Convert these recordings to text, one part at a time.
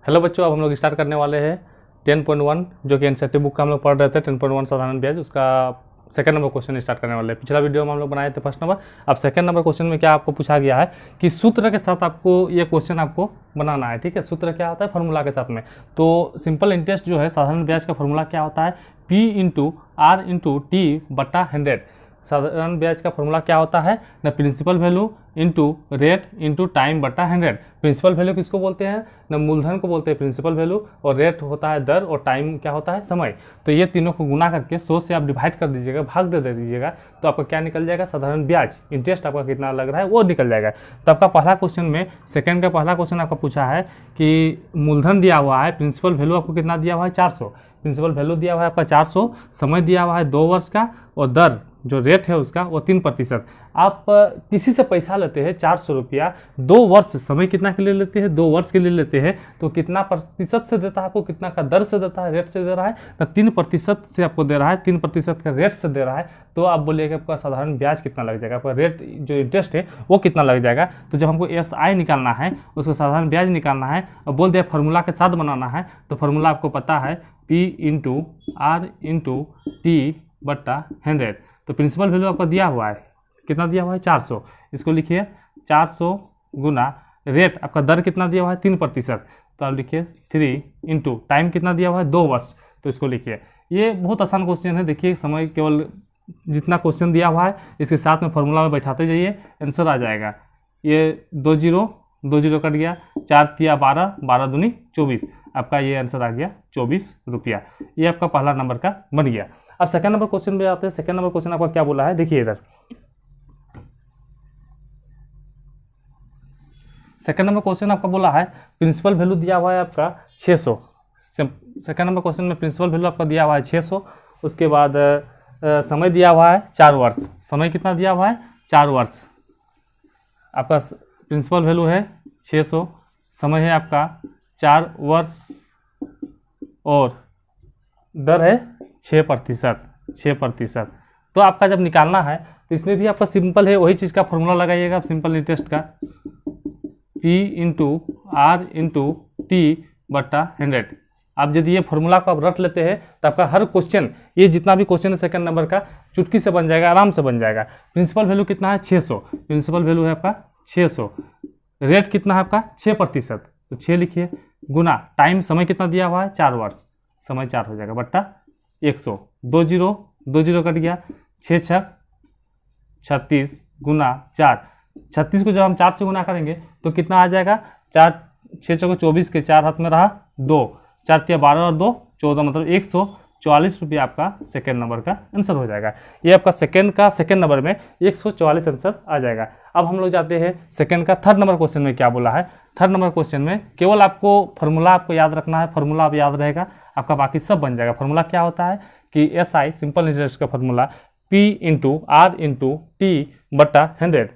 Hello बच्चों, अब हम लोग स्टार्ट करने वाले हैं 10.1 जो कि एनसीईआरटी बुक का हम लोग पढ़ रहे थे। 10.1 साधारण ब्याज, उसका सेकंड नंबर क्वेश्चन स्टार्ट करने वाले हैं। पिछला वीडियो में हम लोग बनाए थे फर्स्ट नंबर। अब सेकंड नंबर क्वेश्चन में क्या आपको पूछा गया है कि सूत्र के साथ आपको ये क्वेश्चन आपको बनाना है। ठीक है, सूत्र क्या होता है फॉर्मूला के साथ में। तो सिंपल इंटरेस्ट जो है साधारण ब्याज का फॉर्मूला क्या होता है, P into R into T बटा 100। साधारण ब्याज का फॉर्मूला क्या होता है न, principal value into rate into time बटा 100। प्रिंसिपल वैल्यू किसको बोलते हैं न, मूलधन को बोलते हैं प्रिंसिपल वैल्यू, और रेट होता है दर, और टाइम क्या होता है समय। तो ये तीनों को गुना करके 100 से आप डिवाइड कर दीजिएगा, भाग दे दीजिएगा, तो आपका क्या निकल जाएगा, साधारण ब्याज इंटरेस्ट आपका कितना लग रहा है वो निकल जाएगा। तो आपका पहला क्वेश्चन में सेकंड का पहला क्वेश्चन आपका पूछा है कि मूलधन दिया हुआ है, प्रिंसिपल वैल्यू आपको कितना दिया हुआ है 400, प्रिंसिपल वैल्यू दिया हुआ है आपका 400, समय दिया हुआ है 2 वर्ष का, और दर जो रेट है उसका वो 3%। आप किसी से पैसा लेते हैं 400 रुपया, 2 वर्ष, समय कितना के लिए लेते हैं 2 वर्ष के लिए लेते हैं, तो कितना प्रतिशत से देता है आपको, कितना का दर से देता है, रेट से दे रहा है तो 3% से आपको दे रहा है, 3% का रेट से दे रहा है। तो आप बोलिएगा आपका साधारण ब्याज कितना लग जाएगा, आपका रेट जो इंटरेस्ट है वो कितना लग जाएगा। तो जब हमको SI निकालना है, उसको साधारण ब्याज निकालना है, और बोल दिया फार्मूला के साथ बनाना है, तो फार्मूला आपको पता है P into R into T बटा 100। तो प्रिंसिपल वैल्यू आपका दिया हुआ है, कितना दिया हुआ है 400, इसको लिखिए 400 गुना रेट, आपका दर कितना दिया हुआ है 3%, तो आप लिखिए 3 इंटू टाइम कितना दिया हुआ है 2 वर्ष, तो इसको लिखिए। ये बहुत आसान क्वेश्चन है, देखिए समय केवल जितना क्वेश्चन दिया हुआ है इसके साथ में फॉर्मूला में बैठाते जाइए, आंसर आ जाएगा। ये 2 जीरो कट गया, 4 तिया 12, 12 दूनी 24, आपका ये आंसर आ गया 24 रुपया। ये आपका पहला नंबर का बन गया। अब सेकंड नंबर क्वेश्चन पे आते हैं। सेकंड नंबर क्वेश्चन आपका क्या बोला है, देखिए इधर सेकंड नंबर क्वेश्चन आपका बोला है प्रिंसिपल वैल्यू दिया हुआ है आपका 600। सेकंड नंबर क्वेश्चन में प्रिंसिपल वैल्यू आपका दिया हुआ है 600, उसके बाद समय दिया हुआ है 4 वर्ष, समय कितना दिया हुआ है 4 वर्ष, आपका प्रिंसिपल वैल्यू है 600, समय है आपका 4 वर्ष, और दर है 6%। तो आपका जब निकालना है तो इसमें भी आपका सिंपल है, वही चीज़ का फॉर्मूला लगाइएगा आप, सिंपल इंटरेस्ट का P into R into T बटा 100। आप यदि ये फॉर्मूला को आप रट लेते हैं तो आपका हर क्वेश्चन, ये जितना भी क्वेश्चन है सेकंड नंबर का, चुटकी से बन जाएगा, आराम से बन जाएगा। प्रिंसिपल वैल्यू कितना है 600, प्रिंसिपल वैल्यू है आपका 600, रेट कितना है आपका 6%, तो 6 लिखिए, गुना टाइम समय कितना दिया हुआ है 4 वर्ष, समय 4 हो जाएगा बट्टा 100, 2 जीरो कट गया, 6 छक 36 गुना 4, 36 को जब हम 4 से गुना करेंगे तो कितना आ जाएगा, 4 6 चौको 24 के 4 हाथ में रहा 2, 4 तिया 12 और 2 14, मतलब 144 रुपया आपका सेकेंड नंबर का आंसर हो जाएगा। ये आपका सेकेंड नंबर में 144 आंसर आ जाएगा। अब हम लोग जाते हैं सेकेंड का थर्ड नंबर क्वेश्चन में क्या बोला है। थर्ड नंबर क्वेश्चन में केवल आपको फॉर्मूला आपको याद रखना है, फॉर्मूला आप याद रहेगा, आपका बाकी सब बन जाएगा। फॉर्मूला क्या होता है कि SI सिंपल इंटरेस्ट का formula P into R into T बटा 100।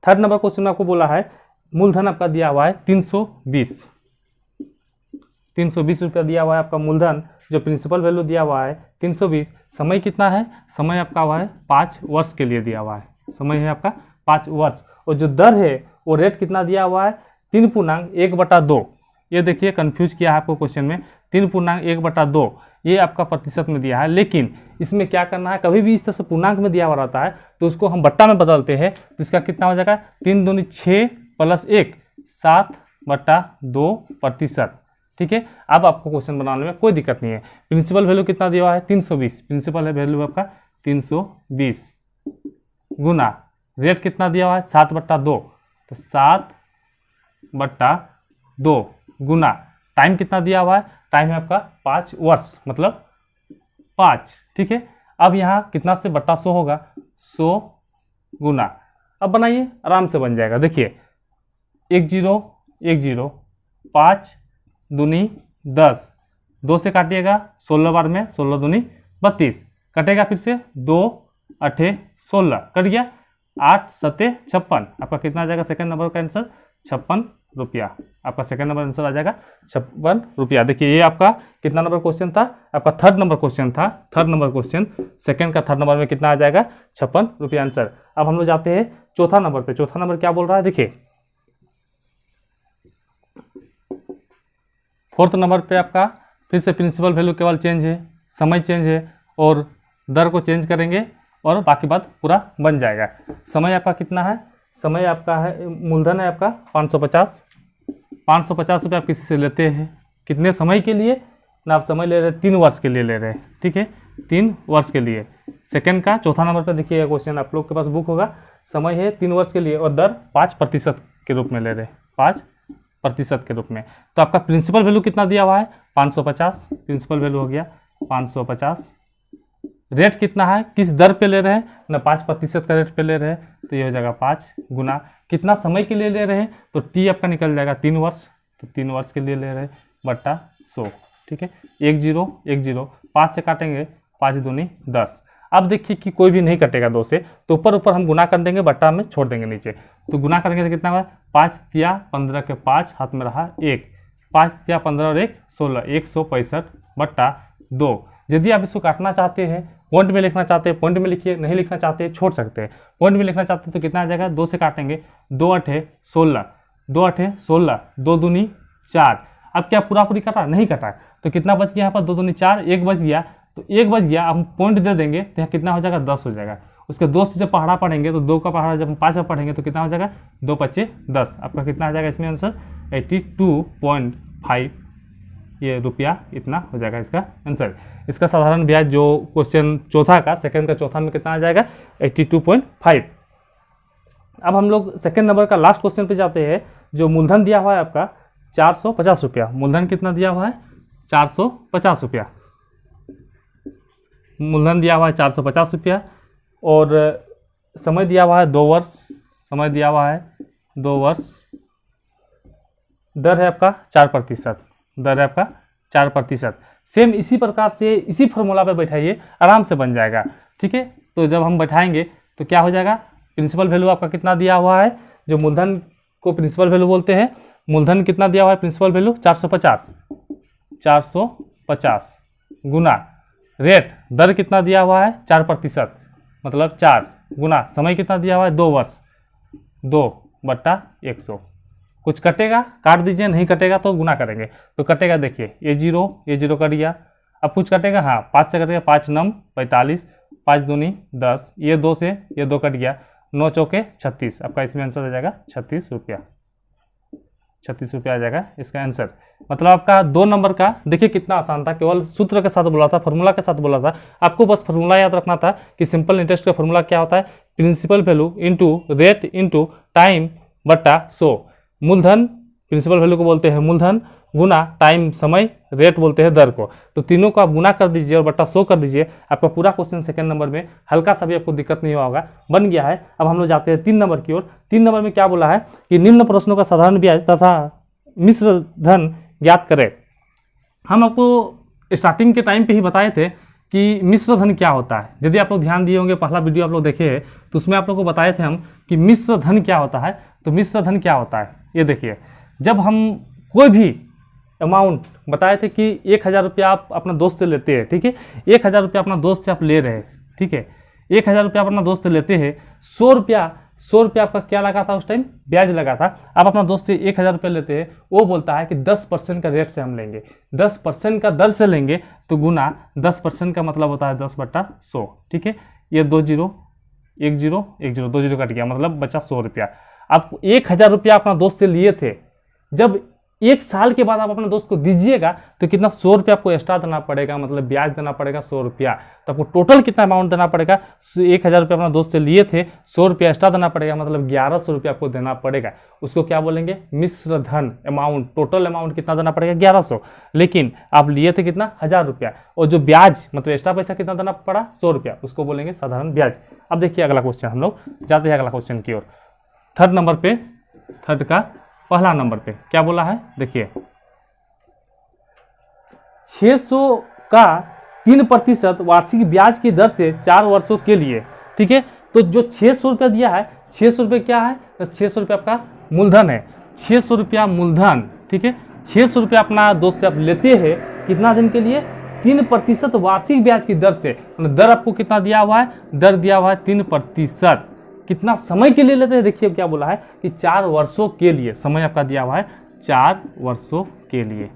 थर्ड नंबर क्वेश्चन में आपको बोला है मूलधन आपका दिया हुआ है 320 रुपया दिया हुआ है आपका मूलधन, जो प्रिंसिपल वैल्यू दिया हुआ है 320, समय कितना है, समय आपका हुआ है 5 वर्ष के लिए दिया हुआ है, समय है आपका 5 वर्ष, और जो दर है वो रेट कितना दिया हुआ है 3.1/2। ये देखिए कंफ्यूज किया है आपको क्वेश्चन में, 3.1/2 ये आपका प्रतिशत में दिया है, लेकिन इसमें क्या करना है, कभी भी इस तरह से पूर्णांक में दिया हुआ रहता है तो उसको हम बट्टा में बदलते हैं, तो इसका कितना हो जाएगा 3 दूनी 6 प्लस 1 7/2%। ठीक है, अब आपको क्वेश्चन बनाने में कोई दिक्कत नहीं है। प्रिंसिपल वैल्यू कितना दिया हुआ है 320, प्रिंसिपल है वैल्यू आपका 320, गुना रेट कितना दिया हुआ है 7/2, तो 7/2 गुना टाइम कितना दिया हुआ है, टाइम है आपका 5 वर्ष, मतलब 5। ठीक है, अब यहाँ कितना से बट्टा 100 होगा, 100 गुना, अब बनाइए आराम से बन जाएगा। देखिए 1 0 5 दूनी 10, 2 से काटिएगा 16 बार में, 16 दूनी 32, कटेगा फिर से 2 8 16 कट गया, 8 7 56, आपका कितना आ जाएगा सेकंड नंबर का आंसर 56 रुपया। आपका सेकंड नंबर आंसर आ जाएगा 56 रुपया। देखिए ये आपका कितना नंबर क्वेश्चन था, आपका थर्ड नंबर क्वेश्चन था। थर्ड नंबर क्वेश्चन सेकंड का थर्ड नंबर में कितना आ जाएगा 56 रुपया आंसर। अब हम लोग जाते हैं चौथा नंबर पे। चौथा नंबर क्या बोल रहा है, देखिए फोर्थ नंबर पे आपका फिर से प्रिंसिपल वैल्यू केवल चेंज है, समय चेंज है और दर को चेंज करेंगे और बाकी बात पूरा बन जाएगा। समय आपका कितना है, समय आपका है, मूलधन है आपका 550। 550 रुपये आप किसी से लेते हैं कितने समय के लिए ना, आप समय ले रहे हैं 3 वर्ष के लिए ले रहे हैं, ठीक है, 3 वर्ष के लिए। सेकंड का चौथा नंबर पर देखिएगा क्वेश्चन, आप लोग के पास बुक होगा, समय है 3 वर्ष के लिए और दर 5% के रूप में ले रहे हैं, 5% के रूप में। तो आपका प्रिंसिपल वैल्यू कितना दिया हुआ है 550, प्रिंसिपल वैल्यू हो गया 550। रेट कितना है, किस दर पे ले रहे हैं ना, 5% का रेट पे ले रहे हैं, तो ये हो जाएगा 5 गुना कितना समय के लिए ले रहे हैं, तो टी आपका निकल जाएगा 3 वर्ष, तो 3 वर्ष के लिए ले रहे हैं बट्टा 100, ठीक है। 1 0 1 0 5 से काटेंगे, 5 दूनी 10। अब देखिए कि कोई भी नहीं कटेगा 2 से, तो ऊपर ऊपर हम गुना कर देंगे, बट्टा में छोड़ देंगे नीचे, तो गुना करेंगे तो कितना हुआ 5 तिया 15 के 5 हाथ में रहा 1, 5 तिया 15 और 1 16, 165 बट्टा 2। यदि आप इसको काटना चाहते हैं, पॉइंट में लिखना चाहते हैं पॉइंट में लिखिए, नहीं लिखना चाहते हैं छोड़ सकते हैं। पॉइंट में लिखना चाहते हैं तो कितना आ जाएगा, 2 से काटेंगे, 2 8 16, 2 8 16, 2 दूनी 4। अब क्या पूरा पूरी कटा, नहीं कटा, तो कितना बच गया यहाँ पर 2 दूनी 4, 1 बच गया, तो 1 बच गया, हम पॉइंट दे देंगे तो यहाँ कितना हो जाएगा 10 हो जाएगा। उसके 2 से जब पहाड़ा पढ़ेंगे तो 2 का पहाड़ा जब हम 5 में पढ़ेंगे तो कितना हो जाएगा 2 5 10। आपका कितना आ जाएगा इसमें आंसर 82.5 ये रुपया इतना हो जाएगा इसका आंसर। इसका साधारण ब्याज जो क्वेश्चन चौथा का, सेकंड का चौथा में कितना आ जाएगा 82.5। अब हम लोग सेकंड नंबर का लास्ट क्वेश्चन पे जाते हैं, जो मूलधन दिया हुआ है आपका 450 रुपया। मूलधन कितना दिया हुआ है 450 रुपया, मूलधन दिया हुआ है 450 रुपया और समय दिया हुआ है 2 वर्ष, समय दिया हुआ है 2 वर्ष। दर है आपका 4%, दर है आपका 4%। सेम इसी प्रकार से इसी फॉर्मूला पे बैठाइए, आराम से बन जाएगा, ठीक है। तो जब हम बैठाएंगे तो क्या हो जाएगा, प्रिंसिपल वैल्यू आपका कितना दिया हुआ है, जो मूलधन को प्रिंसिपल वैल्यू बोलते हैं, मूलधन कितना दिया हुआ है प्रिंसिपल वैल्यू 450 गुना रेट, दर कितना दिया हुआ है 4%, मतलब 4 गुना समय कितना दिया हुआ है 2 वर्ष, 2 बट्टा 100। कुछ कटेगा काट दीजिए, नहीं कटेगा तो गुना करेंगे तो कटेगा, देखिए ये 0 कट गया। अब कुछ कटेगा, हाँ 5 से कटेगा, 5 9 45, 5 दूनी 10, ये 2 से ये 2 कट गया, 9 चौके 36। आपका इसमें आंसर आ जाएगा 36 रुपया, 36 रुपया आ जाएगा इसका आंसर। मतलब आपका 2 नंबर का देखिए कितना आसान था, केवल सूत्र के साथ बोला था, फॉर्मूला के साथ बोला था। आपको बस फॉर्मूला याद रखना था कि सिंपल इंटरेस्ट का फॉर्मूला क्या होता है, principal value into rate into time बट्टा 100। मूलधन प्रिंसिपल वैल्यू को बोलते हैं मूलधन, गुना टाइम समय, रेट बोलते हैं दर को। तो तीनों को आप गुना कर दीजिए और बट्टा 100 कर दीजिए, आपका पूरा क्वेश्चन सेकंड नंबर में हल्का सा भी आपको दिक्कत नहीं होगा, बन गया है। अब हम लोग जाते हैं 3 नंबर की ओर। 3 नंबर में क्या बोला है कि निम्न प्रश्नों का साधारण ब्याज तथा मिश्र धन ज्ञात करें। हम आपको स्टार्टिंग के टाइम पे ही बताए थे कि मिश्र धन क्या होता है। यदि आप लोग ध्यान दिए होंगे, पहला वीडियो आप लोग देखे हैं तो उसमें आप लोग को बताए थे हम कि मिश्र धन क्या होता है। तो मिश्र धन क्या होता है, ये देखिए, जब हम कोई भी अमाउंट बताए थे कि 1000 रुपया आप अपना दोस्त से लेते हैं, ठीक है, 1000 रुपया अपना दोस्त से आप ले रहे हैं, ठीक है, 1000 रुपया अपना दोस्त से लेते हैं, 100 रुपया आपका क्या लगा था उस टाइम, ब्याज लगा था। आप अपना दोस्त से 1000 रुपया लेते हैं, वो बोलता है कि 10% का रेट से हम लेंगे, 10% का दर से लेंगे, तो गुना 10% का मतलब होता है 10 बट्टा 100, ठीक है। ये 2 0 1 0 1 0 2 0 कट गया, मतलब बचा 100 रुपया। आप 1000 रुपया अपना दोस्त से लिए थे, जब 1 साल के बाद आप अपने दोस्त को दीजिएगा तो कितना 100 रुपया आपको एक्स्ट्रा देना पड़ेगा, मतलब ब्याज देना पड़ेगा 100 रुपया। तो आपको टोटल कितना अमाउंट देना पड़ेगा, 1000 रुपया अपना दोस्त से लिए थे, 100 रुपया एक्स्ट्रा देना पड़ेगा, मतलब 1100 रुपया आपको देना पड़ेगा। उसको क्या बोलेंगे, मिश्र धन अमाउंट। टोटल अमाउंट कितना देना पड़ेगा 1100, लेकिन आप लिए थे कितना 1000 रुपया, और जो ब्याज मतलब एक्स्ट्रा पैसा कितना देना पड़ा 100 रुपया, उसको बोलेंगे साधारण ब्याज। अब देखिए अगला क्वेश्चन, हम लोग जाते हैं अगला क्वेश्चन की ओर। थर्ड नंबर पे, थर्ड का पहला नंबर पे क्या बोला है, देखिए 600 का 3% वार्षिक ब्याज की दर से 4 वर्षों के लिए, ठीक है। तो जो 600 रुपया दिया है, 600 रुपये क्या है, 600 रुपया आपका मूलधन है, 600 रुपया मूलधन, ठीक है। 600 रुपया अपना दोस्त से आप लेते हैं, कितना दिन के लिए, 3% वार्षिक ब्याज की दर से। दर आपको कितना दिया हुआ है, दर दिया हुआ है 3%। कितना समय के लिए लेते हैं, देखिए क्या बोला है कि 4 वर्षों के लिए, समय आपका दिया हुआ है 4 वर्षों के लिए,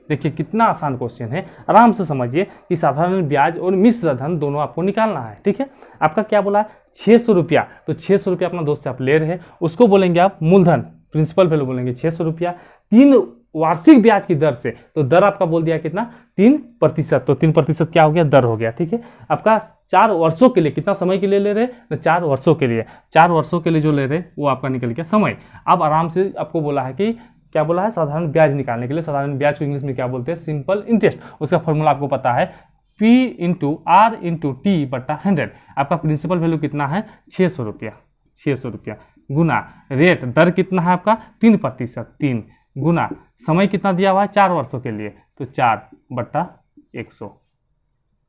देखिए कितना आसान क्वेश्चन है, आराम से समझिए कि साधारण ब्याज और मिश्र धन दोनों आपको निकालना है। ठीक है, आपका क्या बोला है 600 रुपया, तो 600 रुपया अपना दोस्त से आप ले रहे हैं, उसको बोलेंगे आप मूलधन, प्रिंसिपल वैल्यू बोलेंगे 600 रुपया, 3 वार्षिक ब्याज की दर से, तो दर आपका बोल दिया कितना 3%, तो 3% क्या हो गया दर हो गया। ठीक है, आपका 4 वर्षों के लिए, कितना समय के लिए ले रहे हैं, 4 वर्षों के लिए, 4 वर्षों के लिए जो ले रहे हैं वो आपका निकल गया समय। अब आराम से आपको बोला है कि क्या बोला है साधारण ब्याज निकालने के लिए, साधारण ब्याज को इंग्लिश में क्या बोलते हैं सिंपल इंटरेस्ट, उसका फॉर्मूला आपको पता है P × R × T बटा 100। आपका प्रिंसिपल वैल्यू कितना है 600 रुपया, 600 रुपया गुना रेट दर कितना है आपका 3%, 3 गुना समय कितना दिया हुआ है 4 वर्षों के लिए, तो 4/100।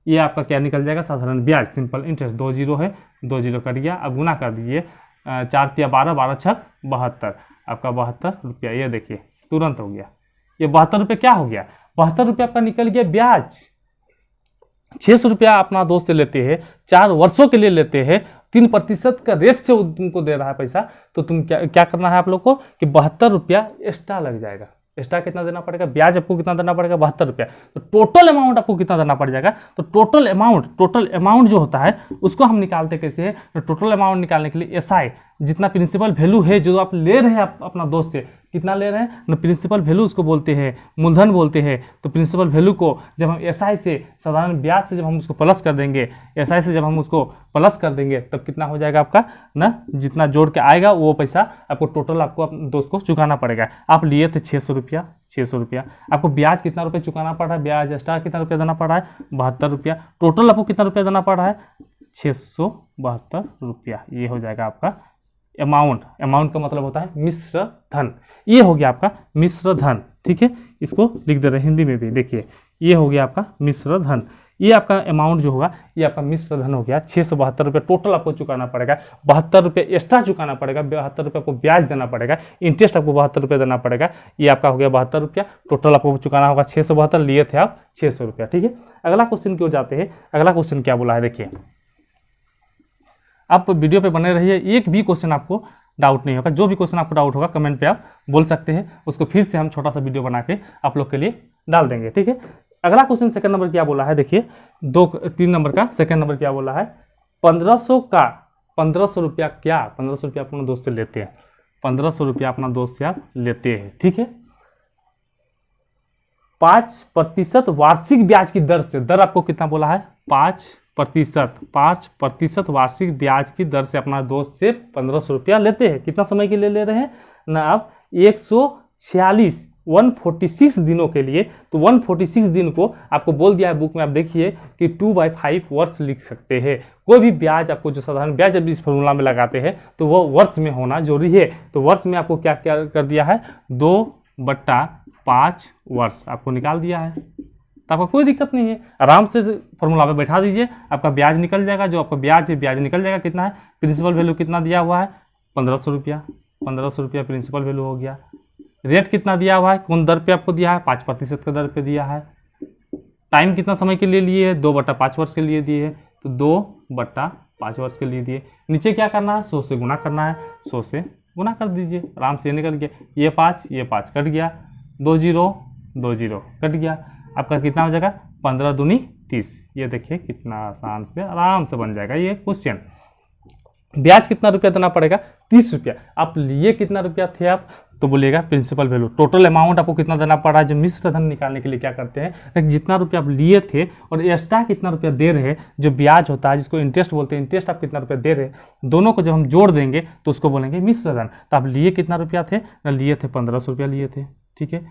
ये आपका क्या निकल जाएगा साधारण ब्याज सिंपल इंटरेस्ट, 2 जीरो है 2 जीरो कट गया, अब गुना कर दीजिए 4 × 12, 12 × 6 72, आपका 72 रुपया। ये देखिए तुरंत हो गया, ये 72 रुपये क्या हो गया 72 रुपया आपका निकल गया ब्याज। 600 रुपया अपना दोस्त से लेते हैं, 4 वर्षों के लिए लेते हैं, 3% का रेट से तुमको दे रहा है पैसा, तो तुम क्या करना है आप लोग को कि 72 रुपया एक्स्ट्रा लग जाएगा। एक्स्ट्रा कितना देना पड़ेगा, ब्याज आपको कितना देना पड़ेगा 72 रुपया, तो टोटल अमाउंट आपको कितना देना पड़ जाएगा, तो टोटल अमाउंट जो होता है उसको हम निकालते कैसे हैं, तो टोटल अमाउंट निकालने के लिए SI जितना प्रिंसिपल वैल्यू है जो आप ले रहे हैं अपना दोस्त से, कितना ले रहे हैं ना, प्रिंसिपल वैल्यू उसको बोलते हैं, मूलधन बोलते हैं। तो प्रिंसिपल वैल्यू को जब हम SI से साधारण ब्याज से जब हम उसको प्लस कर देंगे, SI से जब हम उसको प्लस कर देंगे तब कितना हो जाएगा आपका ना, जितना जोड़ के आएगा वो पैसा आपको टोटल आपको अपने दोस्त को चुकाना पड़ेगा। आप लिए थे 600 रुपया, 600 रुपया, आपको ब्याज कितना रुपये चुकाना पड़ रहा है, ब्याज एक्स्ट्रा कितना रुपया देना पड़ रहा है 72 रुपया, टोटल आपको कितना रुपया देना पड़ रहा है 672 रुपया। ये हो जाएगा आपका अमाउंट का मतलब होता है मिश्र धन, ये हो गया आपका मिश्र धन। ठीक है, इसको लिख दे रहे हैं हिंदी में भी, देखिए ये हो गया आपका मिश्र धन, ये आपका अमाउंट जो होगा ये आपका मिश्र धन हो गया। 672 रुपये टोटल आपको चुकाना पड़ेगा, 72 रुपये एक्स्ट्रा चुकाना पड़ेगा, 72 रुपये आपको ब्याज देना पड़ेगा, इंटरेस्ट आपको 72 रुपये देना पड़ेगा, ये आपका हो गया 72 रुपया, टोटल आपको चुकाना होगा 672, लिए थे आप 600 रुपया। ठीक है, अगला क्वेश्चन की ओर जाते हैं। अगला क्वेश्चन क्या बोला है देखिए, आप वीडियो पे बने रहिए, एक भी क्वेश्चन आपको डाउट नहीं होगा, जो भी क्वेश्चन आपको डाउट होगा कमेंट पे आप बोल सकते हैं, उसको फिर से हम छोटा सा वीडियो बना के आप लोग के लिए डाल देंगे। ठीक है, अगला क्वेश्चन सेकंड नंबर क्या बोला है देखिए, 3 नंबर का सेकंड नंबर क्या बोला है 1500 रुपया, क्या 1500 रुपया अपना दोस्त से लेते हैं, 1500 रुपया अपना दोस्त से आप लेते हैं। ठीक है, 5% वार्षिक ब्याज की दर से, दर आपको कितना बोला है 5% वार्षिक ब्याज की दर से अपना दोस्त से 1500 रुपया लेते हैं। कितना समय के लिए ले रहे हैं ना आप 146 दिनों के लिए, तो 146 दिन को आपको बोल दिया है बुक में, आप देखिए कि 2/5 वर्ष लिख सकते हैं। कोई भी ब्याज आपको जो साधारण ब्याज जब इस फॉर्मूला में लगाते हैं तो वो वर्ष में होना जरूरी है, तो वर्ष में आपको क्या क्या कर दिया है 2/5 वर्ष आपको निकाल दिया है, तो आपको कोई दिक्कत नहीं है, आराम से फॉर्मूला पे बैठा दीजिए, आपका ब्याज निकल जाएगा, जो आपका ब्याज है ब्याज निकल जाएगा। कितना है प्रिंसिपल वैल्यू कितना दिया हुआ है 1500 रुपया, 1500 रुपया प्रिंसिपल वैल्यू हो गया। रेट कितना दिया हुआ है, कौन दर पे आपको दिया है 5% का दर पे दिया है। टाइम कितना समय के लिए लिए है 2/5 वर्ष के लिए दिए है, तो 2/5 वर्ष के लिए दिए। नीचे क्या करना है 100 से गुना करना है, 100 से गुना कर दीजिए, आराम से निकल गया, ये 5 कट गया, 2 जीरो कट गया, आपका कितना हो जाएगा 15 दूनी 30। ये देखिए कितना आसान से आराम से बन जाएगा ये क्वेश्चन। ब्याज कितना रुपया देना पड़ेगा 30 रुपया, आप लिए कितना रुपया थे आप, तो बोलिएगा प्रिंसिपल वैल्यू, टोटल अमाउंट आपको कितना देना पड़ रहा है। जो मिश्र धन निकालने के लिए क्या करते हैं, जितना रुपया आप लिए थे और एक्स्ट्रा कितना रुपया दे रहे हैं, जो ब्याज होता है जिसको इंटरेस्ट बोलते हैं, इंटरेस्ट आप कितना रुपया दे रहे हैं, दोनों को जब हम जोड़ देंगे तो उसको बोलेंगे मिश्र धन। तो आप लिए कितना रुपया थे ना, लिए थे 1500 रुपया लिए थे। ठीक है,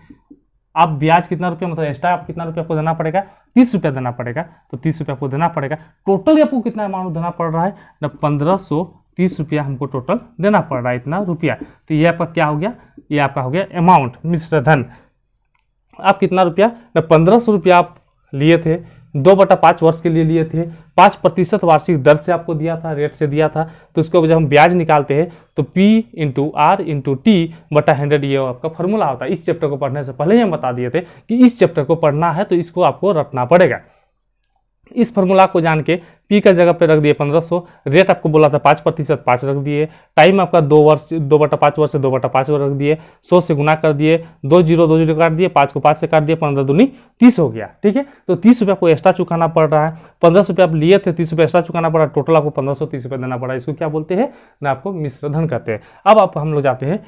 आप ब्याज कितना रुपया मतलब एक्स्ट्रा आप कितना रुपया आपको देना पड़ेगा 30 रुपया देना पड़ेगा, तो 30 रुपया आपको देना पड़ेगा। टोटल आपको कितना अमाउंट देना पड़ रहा है ना 1530 रुपया हमको टोटल देना पड़ रहा है, इतना रुपया। तो ये आपका क्या हो गया, ये आपका हो गया अमाउंट मिश्र धन। आप कितना रुपया ना 1500 रुपया आप लिए थे, 2/5 वर्ष के लिए लिए थे, 5% वार्षिक दर से आपको दिया था, रेट से दिया था। तो उसको जब हम ब्याज निकालते हैं तो P × R × T बटा 100 ये आपका फॉर्मूला होता है। इस चैप्टर को पढ़ने से पहले ही हम बता दिए थे कि इस चैप्टर को पढ़ना है तो इसको आपको रटना पड़ेगा। इस फॉर्मूला को जान के पी का जगह पे रख दिए 1500, रेट आपको बोला था 5%, 5 रख दिए, टाइम आपका 2 वर्ष 2/5 वर्ष से 2/5 वर्ष रख दिए, 100 से गुना कर दिए, 2 जीरो काट दिए, 5 को 5 से काट दिए, 15 दूनी 30 हो गया। ठीक है, तो 30 रुपये आपको एक्स्ट्रा चुकाना पड़ रहा है। 1500 रुपये आप लिए थे, 30 रुपये एक्स्ट्रा चुकाना पड़ा, टोटल आपको 1530 रुपये देना पड़ा। इसको क्या बोलते हैं ना, आपको मिश्र धन कहते हैं। अब आप हम लोग जाते हैं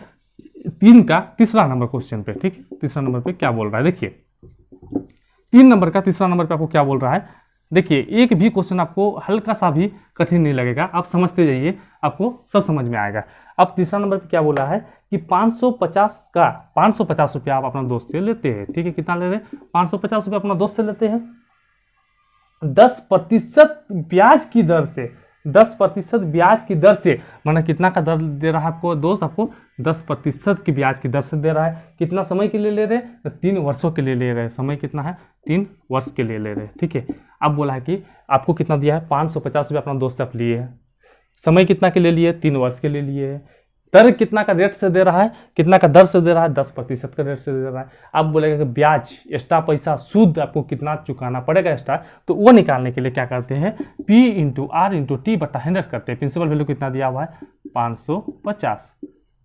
3 का तीसरा नंबर क्वेश्चन पे। ठीक है, तीसरा नंबर पे क्या बोल रहा है देखिए, 3 नंबर का तीसरा नंबर पे आपको क्या बोल रहा है देखिए। एक भी क्वेश्चन आपको हल्का सा भी कठिन नहीं लगेगा, आप समझते जाइए, आपको सब समझ में आएगा। अब तीसरा नंबर पे क्या बोला है कि 550 रुपया आप अपना दोस्त से लेते हैं। ठीक है, कितना ले रहे हैं, 550 रुपया अपना दोस्त से लेते हैं 10% ब्याज की दर से, 10% ब्याज की दर से, माना कितना का दर दे रहा है आपको दोस्त, आपको 10% की ब्याज की दर से दे रहा है। कितना समय के लिए ले रहे हैं, 3 वर्षों के लिए ले रहे हैं। समय कितना है, 3 वर्ष के लिए ले रहे हैं। ठीक है, अब बोला है कि आपको कितना दिया है, 550 रुपये अपना दोस्त से आप लिए हैं। समय कितना के लिए लिए, 3 वर्ष के लिए लिए है। दर कितना का रेट से दे रहा है, कितना का दर से दे रहा है, 10% का रेट से दे रहा है। अब बोलेगा कि ब्याज एक्स्ट्रा पैसा सूद आपको कितना चुकाना पड़ेगा एक्स्ट्रा, तो वो निकालने के लिए क्या करते हैं, P × R × T/100 करते हैं। प्रिंसिपल वैल्यू कितना दिया हुआ है, 550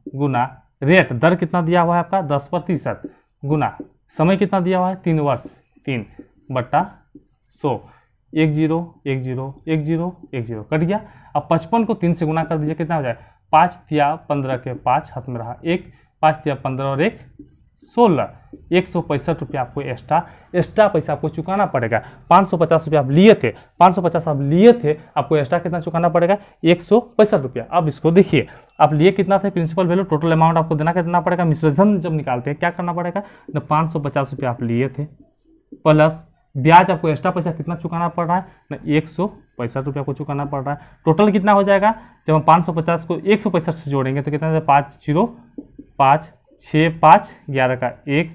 गुना रेट, दर कितना दिया हुआ है आपका 10%, गुना समय कितना दिया हुआ है 3 वर्ष, 3/100, 10 10 10 10 कट गया। अब 55 को 3 से गुना कर दीजिए, कितना हो जाए, 5 तिया 15 के 5 हाथ में रहा 1, 5 तिया 15 और 1 16, 165 रुपया आपको एक्स्ट्रा पैसा आपको चुकाना पड़ेगा। 550 रुपया आप लिए थे, 550 आप लिए थे, आपको एक्स्ट्रा कितना चुकाना पड़ेगा, 165 रुपया। अब इसको देखिए, आप लिए कितना थे, प्रिंसिपल वैल्यू टोटल अमाउंट आपको देना पड़ेगा। मिश्रधन जब निकालते हैं क्या करना पड़ेगा, 550 रुपया आप लिए थे प्लस ब्याज आपको एक्स्ट्रा पैसा कितना चुकाना पड़ रहा है ना, 165 रुपया को चुकाना पड़ रहा है। टोटल कितना हो जाएगा, जब हम 550 को 165 से जोड़ेंगे तो कितना, 5 0 5 6 5 11 का 1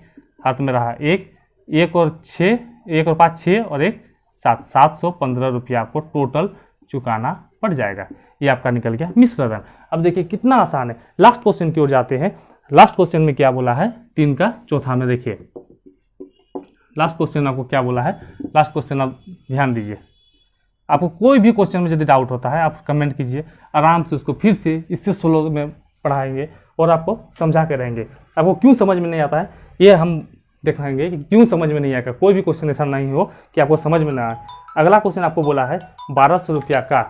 हाथ में रहा 1 1 और 6 1 और 5 6 और 1 7 715 रुपया आपको टोटल चुकाना पड़ जाएगा। ये आपका निकल गया मिश्रधन। अब देखिए कितना आसान है। लास्ट क्वेश्चन की ओर जाते हैं। लास्ट क्वेश्चन में क्या बोला है, 3 का चौथा में देखिए लास्ट क्वेश्चन आपको क्या बोला है। लास्ट क्वेश्चन आप ध्यान दीजिए, आपको कोई भी क्वेश्चन में यदि डाउट होता है आप कमेंट कीजिए, आराम से उसको फिर से इससे स्लो में पढ़ाएंगे और आपको समझा के रहेंगे। आपको क्यों समझ में नहीं आता है ये हम दिखाएंगे कि क्यों समझ में नहीं आएगा। कोई भी क्वेश्चन ऐसा नहीं हो कि आपको समझ में ना आए। अगला क्वेश्चन आपको बोला है 1200 रुपया का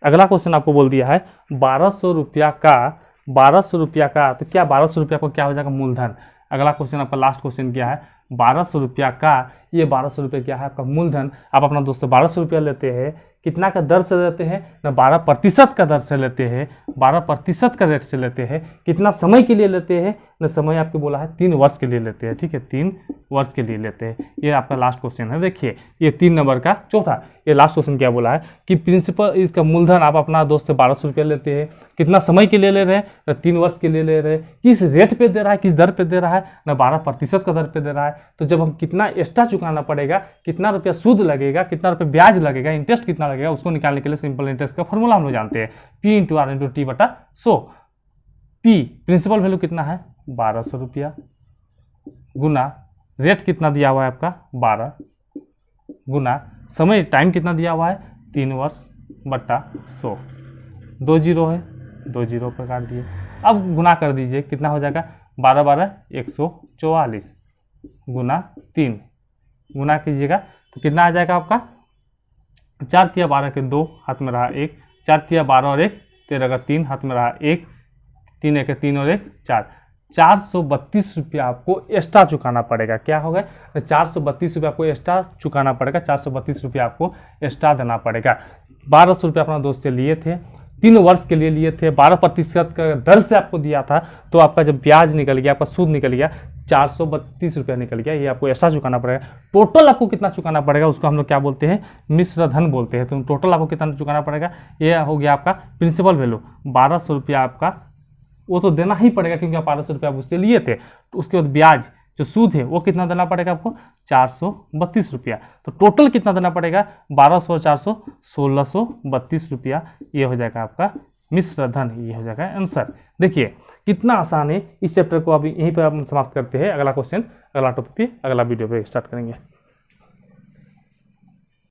अगला क्वेश्चन आपको बोल दिया है 1200 रुपया का 1200 रुपया का, तो क्या 1200 रुपया को क्या हो जाएगा, मूलधन। अगला क्वेश्चन आपका लास्ट क्वेश्चन क्या है, 1200 रुपया का, ये 1200 रुपये क्या है आपका मूलधन। आप अपना दोस्त से 1200 रुपया लेते हैं, कितना का दर से लेते हैं ना, 12% का दर से लेते हैं, 12% का रेट से लेते हैं। कितना समय के लिए लेते हैं ना, समय आपको बोला है 3 वर्ष के लिए लेते हैं। ठीक है, 3 वर्ष के लिए लेते हैं। ये आपका लास्ट क्वेश्चन है। देखिए ये 3 नंबर का चौथा, ये लास्ट क्वेश्चन क्या बोला है कि प्रिंसिपल इसका मूलधन आप अपना दोस्त से 1200 रुपया लेते हैं, कितना समय के लिए ले रहे हैं ना, 3 वर्ष के लिए ले रहे हैं। किस रेट पे दे रहा है, किस दर पे दे रहा है ना, 12% का दर पे दे रहा है। तो जब हम कितना एक्स्ट्रा चुकाना पड़ेगा, कितना रुपया सूद लगेगा, कितना रुपया ब्याज लगेगा, इंटरेस्ट कितना लगेगा, उसको निकालने के लिए सिंपल इंटरेस्ट का फॉर्मूला हम लोग जानते हैं, P × R × T/100। P principal value कितना है 1200 रुपया, गुना रेट कितना दिया हुआ है आपका 12, गुना समय टाइम कितना दिया हुआ है 3 वर्ष बट्टा 100, 2 जीरो है, 2 जीरो पर काट दिए। अब गुना कर दीजिए, कितना हो जाएगा 12 12 144 गुना 3, गुना कीजिएगा तो कितना आ जाएगा आपका 4 तिया 12 के 2 हाथ में रहा 1, 4 तिया 12 और 1 13 का 3 हाथ में रहा 1, 3 1 3 और 1 4, 432 रुपया आपको एक्स्ट्रा चुकाना पड़ेगा। क्या होगा, 432 रुपया आपको एक्स्ट्रा चुकाना पड़ेगा, 432 रुपया आपको एक्स्ट्रा देना पड़ेगा। 1200 रुपया अपना दोस्त से लिए थे, 3 वर्ष के लिए लिए थे, 12% का दर से आपको दिया था, तो आपका जब ब्याज निकल गया, आपका सूद निकल गया, 432 रुपया निकल गया, ये आपको एक्स्ट्रा चुकाना पड़ेगा। टोटल आपको कितना चुकाना पड़ेगा उसको हम लोग क्या बोलते हैं, मिश्रधन बोलते हैं। तो टोटल आपको कितना चुकाना पड़ेगा, ये हो गया आपका प्रिंसिपल वैल्यू 1200 रुपया आपका, वो तो देना ही पड़ेगा क्योंकि आप 1200 रुपया उससे लिए थे। तो उसके बाद ब्याज जो सूद है वो कितना देना पड़ेगा आपको 432 रुपया। तो टोटल कितना देना पड़ेगा 1200 400 1632 रुपया, ये हो जाएगा आपका मिश्र धन, ये हो जाएगा आंसर। देखिए कितना आसान है। इस चैप्टर को अभी यहीं पर हम समाप्त करते हैं। अगला क्वेश्चन, अगला टॉपिक पे, अगला वीडियो पे स्टार्ट करेंगे।